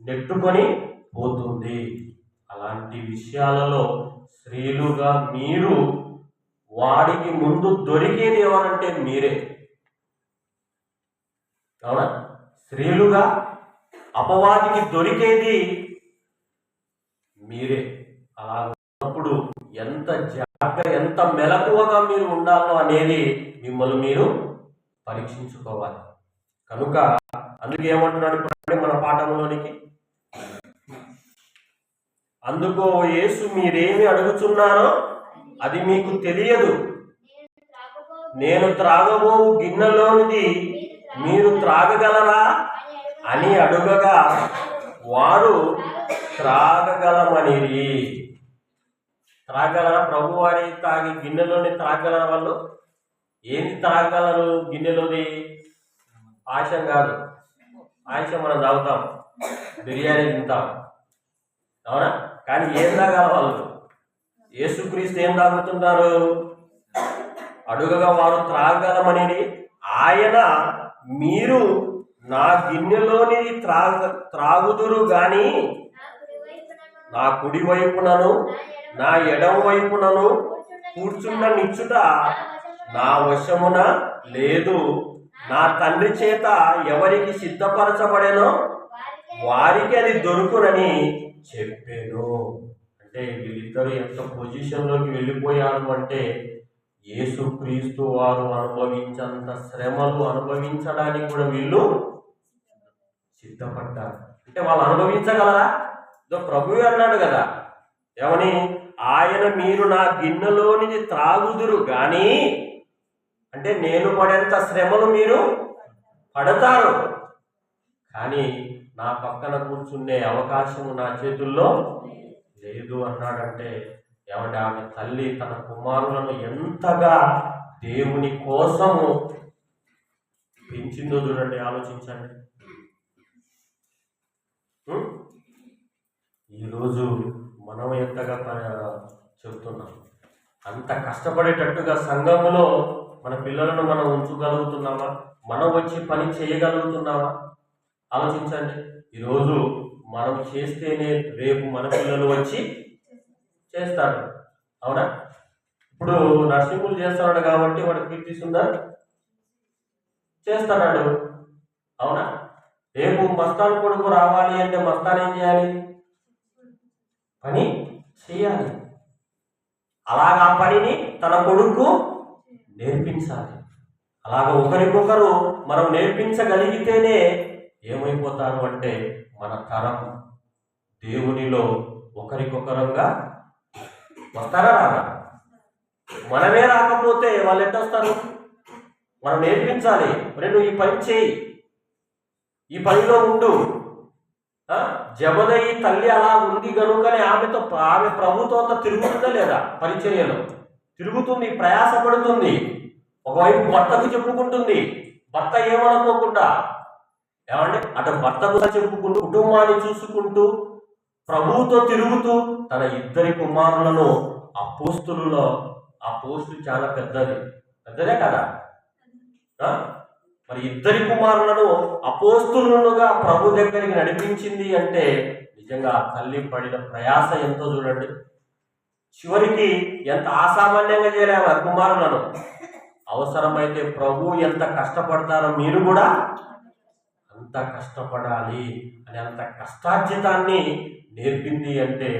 నెట్టుకొని పోతుంది. అలాంటి విషయాలలో స్త్రీలుగా మీరు వాడికి ముందు దొరికేది ఎవరంటే మీరే. అవునా? స్త్రీలుగా అపవాదికి దొరికేది మీరే. అలా ఉన్నప్పుడు ఎంత మెలకువగా మీరు ఉండాలో అనేది మిమ్మల్ని మీరు పరీక్షించుకోవాలి. కనుక అందుకే ఏమంటున్నాడు మన పాఠంలోనికి, అందుకో యేసు మీరేమి అడుగుతున్నారో అది మీకు తెలియదు, నేను త్రాగబో గిన్నెలోనిది మీరు త్రాగగలరా అని అడుగగా వారు త్రాగగలమనిరి. త్రాగలరా? ప్రభు వారి తాగి గిన్నెలోని త్రాగలరా? వాళ్ళు ఏంది త్రాగలరు? గిన్నెలోది ఆశం కాదు. ఆశం మనం తాగుతాం, బిర్యానీ తింటాం, అవునా? కానీ ఏం తాగాల వాళ్ళు? యేసుక్రీస్తు ఏం తాగుతున్నారు? అడుగగా వారు త్రాగలమని ఆయన మీరు నా గిన్నెలోని త్రాగుదురు గాని నా కుడి వైపునను నా ఎడమ వైపునను కూర్చున్న నిచ్చుట నా వశమున లేదు. నా తండ్రి చేత ఎవరికి సిద్ధపరచబడేనో వారికి అది దొరుకునని చెప్పాను. అంటే వీళ్ళిద్దరు ఎంత పొజిషన్లోకి వెళ్ళిపోయారు అంటే యేసుక్రీస్తు వారు అనుభవించేంత శ్రమలు అనుభవించడానికి కూడా వీళ్ళు సిద్ధపడ్డారు. అంటే వాళ్ళు అనుభవించగలరా? ప్రభువే అన్నాడు కదా, ఏమని? ఆయన మీరు నా గిన్నెలోనిది త్రాగుదురు కానీ, అంటే నేను పడేంత శ్రమలు మీరు పడతారు, కానీ నా పక్కన కూర్చునే అవకాశము నా చేతుల్లో లేదు అన్నాడంటే ఏమంటే ఆమె తల్లి తన కుమారులను ఎంతగా దేవుని కోసము పెంచిందో చూడండి, ఆలోచించండి. ఈరోజు మనం ఎంతగా చెబుతున్నాం, అంత కష్టపడేటట్టుగా సంఘములో మన పిల్లలను మనం ఉంచగలుగుతున్నామా? మనం వచ్చి పని చేయగలుగుతున్నామా? ఆలోచించండి. ఈరోజు మనం చేస్తేనే రేపు మన పిల్లలు వచ్చి చేస్తాడు. అవునా? ఇప్పుడు నర్సింగులు చేస్తున్నాడు కాబట్టి వాడు కీర్తిస్తుందా? చేస్తున్నాడు. అవునా? రేపు మస్తాన్ కొడుకు రావాలి అంటే మస్తాన్ ఏం చేయాలి? పని చేయాలి. అలాగా ఆ పనిని తన కొడుకు నేర్పించాలి. అలాగ ఒకరికొకరు మనం నేర్పించగలిగితేనే ఏమైపోతారు అంటే మన తరం దేవునిలో ఒకరికొకరంగా వస్తారా? రారా? మనమే రాకపోతే వాళ్ళు ఎట్టొస్తారు? మనం నేర్పించాలి. మరి నువ్వు ఈ పని చేయి, ఈ పనిలో ఉండు, ఆ? జబదయి తల్లి అలా ఉంది కనుకనే ఆమె ప్రభుతో అంతా తిరుగుతుందా లేదా? పరిచర్యలో తిరుగుతుంది, ప్రయాసపడుతుంది. ఒకవైపు భర్తకు చెప్పుకుంటుంది, భర్త ఏమనుకోకుండా. ఏమండి, అటు భర్తకు చెప్పుకుంటూ, కుటుంబాన్ని చూసుకుంటూ, ప్రభువుతో తిరుగుతూ, తన ఇద్దరి కుమారులను అపోస్తులలో, ఆ పోస్టు చాలా పెద్దదే కదా. మరి ఇద్దరి కుమారులను అపోస్తులుగా ప్రభు దగ్గరికి నడిపించింది అంటే నిజంగా ఆ తల్లి పడిన ప్రయాస ఎంతో చూడండి. చివరికి ఎంత అసామాన్యంగా చేయలేము ఆ కుమారులను. అవసరమైతే ప్రభు ఎంత కష్టపడతారో మీరు కూడా అంత కష్టపడాలి అని అంత కష్టార్జితాన్ని నేర్పింది అంటే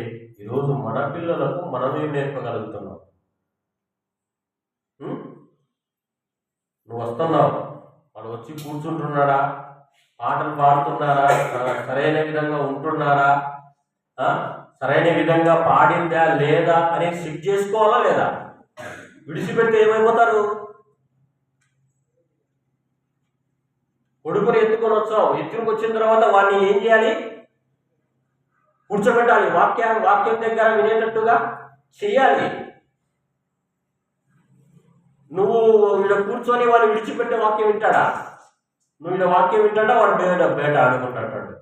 ఈరోజు మన పిల్లలకు మనమే నేర్పగలుగుతున్నాం. నువ్వు వస్తున్నావు, వాడు వచ్చి కూర్చుంటున్నాడా, పాటలు పాడుతున్నారా, సరైన విధంగా ఉంటున్నారా, సరైన విధంగా పాడిందా లేదా అని చెక్ చేసుకోవాలా లేదా? విడిచిపెడితే ఏమైపోతారు? కొడుకుని ఎత్తుకొని వచ్చావు, ఎత్తుకు వచ్చిన తర్వాత వాడిని ఏం చేయాలి? కూర్చోబెట్టాలి, వాక్యం దగ్గర వినేటట్టుగా చెయ్యాలి. నువ్వు వీడ కూర్చొని వాడిని విడిచిపెట్టే వాక్యం వింటాడా? నువ్వు వీడ వాక్యం వింటాడా, వాడు బేట ఆడుకుంటాడు.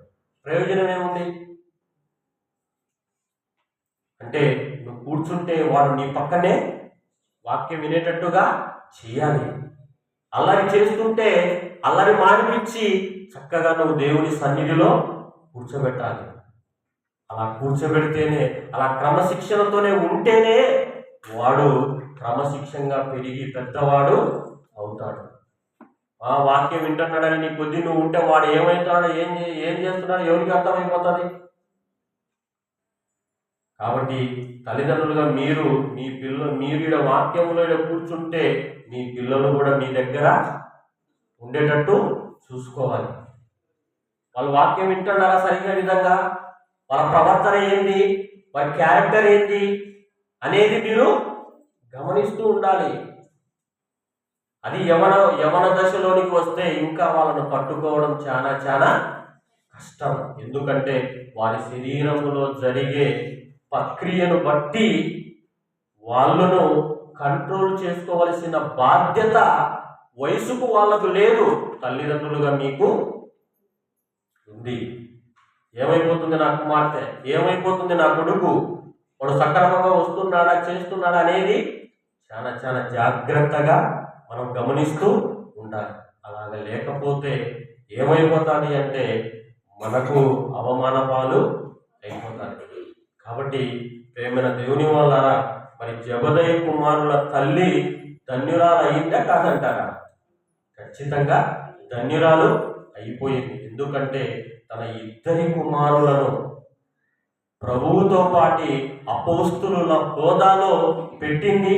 ప్రయోజనం ఏముంది? అంటే నువ్వు కూర్చుంటే వాడు నీ పక్కనే వాక్యం వినేటట్టుగా చేయాలి. అల్లరి చేస్తుంటే అల్లరి మానిపించి చక్కగా నువ్వు దేవుని సన్నిధిలో కూర్చోబెట్టాలి. అలా కూర్చోబెడితేనే, అలా క్రమశిక్షణతోనే ఉంటేనే వాడు క్రమశిక్షణగా పెరిగి పెద్దవాడు అవుతాడు. ఆ వాక్యం వింటున్నాడని నీ కొద్ది నువ్వు ఉంటే వాడు ఏమవుతాడో, ఏం చేస్తున్నాడో ఎవరికి అర్థమైపోతుంది. కాబట్టి తల్లిదండ్రులుగా మీరు ఈడ వాక్యంలో కూర్చుంటే మీ పిల్లలు కూడా మీ దగ్గర ఉండేటట్టు చూసుకోవాలి. వాళ్ళ వాక్యం వింటున్నారా సరిగ్గా విధంగా? వాళ్ళ ప్రవర్తన ఏంది, వాళ్ళ క్యారెక్టర్ ఏంది అనేది మీరు గమనిస్తూ ఉండాలి. అది యవన దశలోనికి వస్తే ఇంకా వాళ్ళను పట్టుకోవడం చాలా చాలా కష్టం. ఎందుకంటే వారి శరీరములో జరిగే ప్రక్రియను బట్టి వాళ్ళను కంట్రోల్ చేసుకోవలసిన బాధ్యత వయసుకు వాళ్ళకు లేదు, తల్లిదండ్రులుగా మీకు ఉంది. ఏమైపోతుంది నా కుమార్తె, ఏమైపోతుంది నా కొడుకు, వాడు సక్రమంగా వస్తున్నాడా చేస్తున్నాడా అనేది చాలా చాలా జాగ్రత్తగా మనం గమనిస్తూ ఉండాలి. అలాగ లేకపోతే ఏమైపోతుంది అంటే మనకు అవమాన పాలు అయిపోతాయి. కాబట్టి ప్రేమైన దేవుని వాళ్ళారా, మరి జబదయి కుమారుల తల్లి ధన్యురాలు అయిందా కాదంటారా? ఖచ్చితంగా ధన్యురాలు అయిపోయింది. ఎందుకంటే తన ఇద్దరి కుమారులను ప్రభువుతో పాటి అపోస్తులుల హోదాలో పెట్టింది.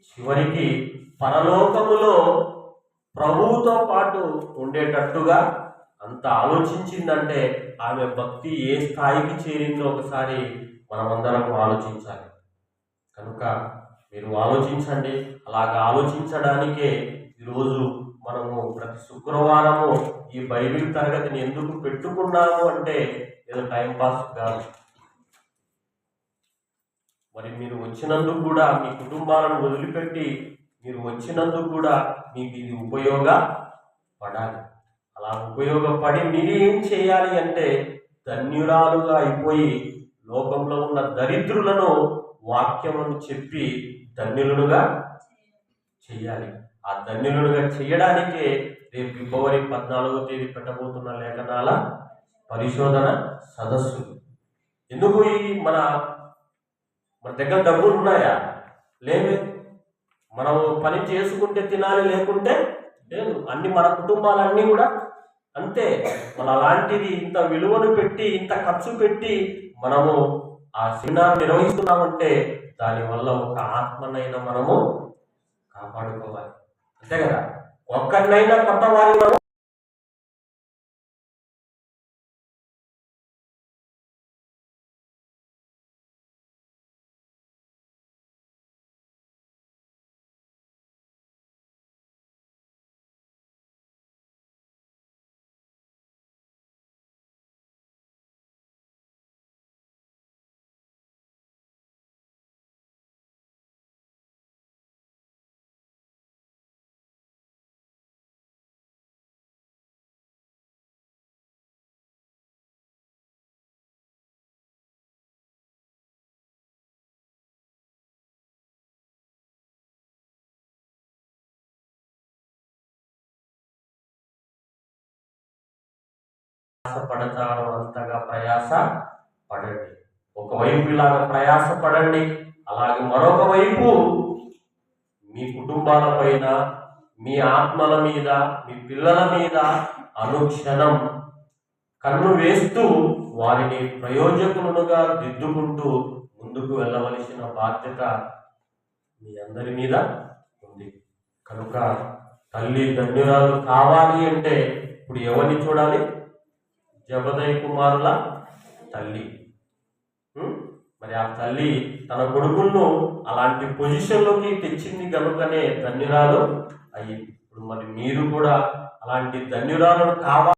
చివరికి పరలోకములో ప్రభువుతో పాటు ఉండేటట్టుగా అంత ఆలోచించిందంటే ఆమె భక్తి ఏ స్థాయికి చేరిందో ఒకసారి మనమందరం ఆలోచించాలి. కనుక మీరు ఆలోచించండి. అలాగా ఆలోచించడానికే ఈరోజు మనము ప్రతి శుక్రవారము ఈ బైబిల్ తరగతిని ఎందుకు పెట్టుకున్నాము అంటే ఏదో టైంపాస్ కాదు. మరి మీరు వచ్చినందుకు కూడా, మీ కుటుంబాలను వదిలిపెట్టి మీరు వచ్చినందుకు కూడా మీకు ఇది ఉపయోగపడాలి. అలా ఉపయోగపడి మీరు ఏం చేయాలి అంటే ధన్యురాలుగా అయిపోయి లోకంలో ఉన్న దరిద్రులను వాక్యమును చెప్పి ధన్యులుగా చేయాలి. ఆ ధన్యులుగా చేయడానికే రేపు ఫిబ్రవరి 14వ తేదీ పెట్టబోతున్న లేఖనాల పరిశోధన సదస్సు. ఎందుకు ఈ మన దగ్గర డబ్బులు ఉన్నాయా? లేవే. మనం పని చేసుకుంటే తినాలి, లేకుంటే లేదు. అన్ని మన కుటుంబాలన్నీ కూడా అంతే. మన అలాంటిది ఇంత విలువను పెట్టి, ఇంత ఖర్చు పెట్టి మనము ఆ సెమినార్ నిర్వహిస్తున్నామంటే దానివల్ల ఒక ఆత్మనైనా మనము కాపాడుకోవాలి. అంతే కదా. ఒక్కరినైనా కొత్త వారిని పడతారో అంతగా ప్రయాస పడండి. ఒకవైపు ఇలాగ ప్రయాస పడండి, అలాగే మరొక వైపు మీ కుటుంబాల పైన, మీ ఆత్మల మీద, మీ పిల్లల మీద అనుక్షణం కన్ను వేస్తూ వారిని ప్రయోజకులుగా దిద్దుకుంటూ ముందుకు వెళ్ళవలసిన బాధ్యత మీ అందరి మీద ఉంది. కనుక తల్లి ధన్యురాలు కావాలి అంటే ఇప్పుడు ఎవరిని చూడాలి? జబదయి కుమారుల తల్లి. మరి ఆ తల్లి తన కొడుకులను అలాంటి పొజిషన్లోకి తెచ్చింది కనుకనే ధన్యురాలు అయ్యింది. ఇప్పుడు మరి మీరు కూడా అలాంటి ధన్యురాలను కావాలి.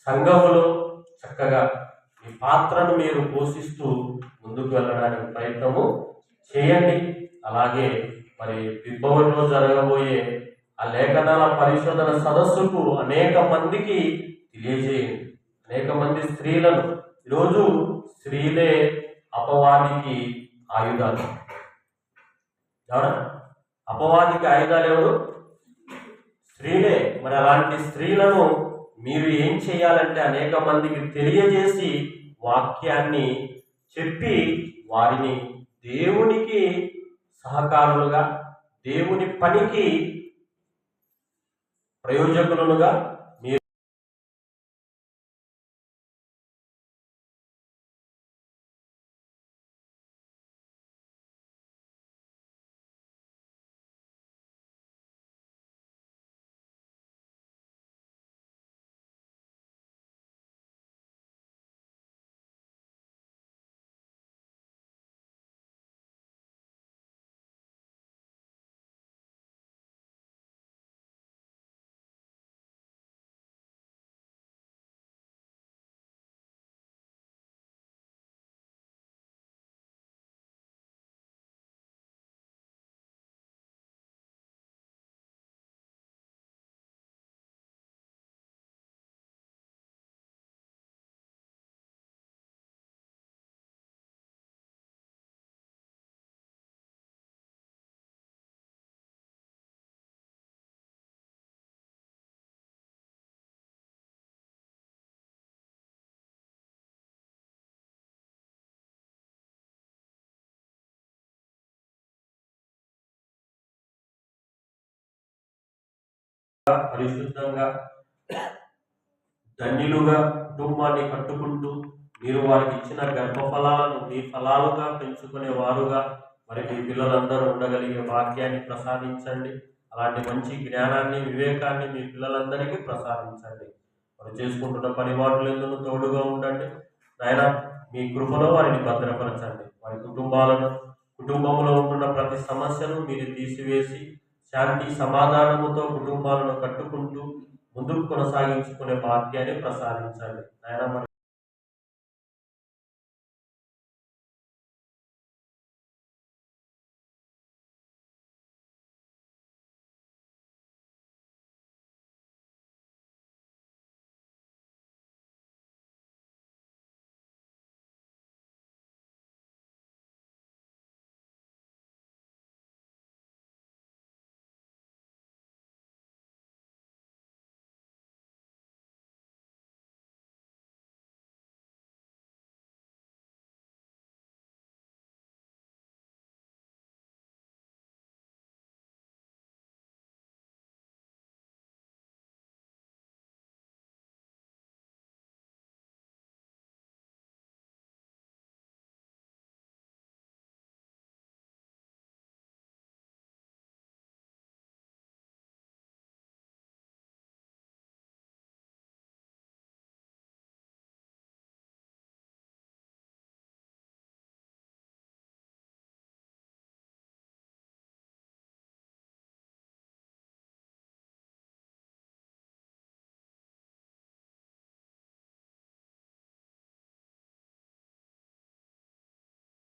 సంఘములో చక్కగా ఈ పాత్రను మీరు పోషిస్తూ ముందుకు వెళ్ళడానికి ప్రయత్నము చేయండి. అలాగే మరి ఫిబ్రవరిలో జరగబోయే ఆ లేఖనాల పరిశోధన సదస్సుకు అనేక మందికి తెలియజేయండి. అనేక మంది స్త్రీలను, ఈరోజు స్త్రీలే అపవాదికి ఆయుధాలు. ఎవరా అపవాదికి ఆయుధాలు? ఎవరు? స్త్రీలే. మరి అలాంటి స్త్రీలను మీరు ఏం చేయాలంటే అనేక మందికి తెలియజేసి వాక్యాన్ని చెప్పి వారిని దేవునికి సహకారులుగా, దేవుని పనికి ప్రయోజకులుగా మీరు పరిశుద్ధంగా ధన్యులుగా కుటుంబాన్ని కట్టుకుంటూ మీరు వారికి ఇచ్చిన గర్భఫలాలను మీ ఫలాలుగా పెంచుకునే వారుగా మరి మీ పిల్లలందరూ ఉండగలిగే భాగ్యాన్ని ప్రసాదించండి. అలాంటి మంచి జ్ఞానాన్ని, వివేకాన్ని మీ పిల్లలందరికీ ప్రసాదించండి. వారు చేసుకుంటున్న పనిబాటులందుకు తోడుగా ఉండండి నాయన. మీ కృపలో వారిని భద్రపరచండి. వారి కుటుంబంలో ఉంటున్న ప్రతి సమస్యను మీరు తీసివేసి శాంతి సమాధానముతో కుటుంబాలను కట్టుకుంటూ ముందుకు కొనసాగించుకునే భాగ్యాన్ని ప్రసాదించండి నాయన.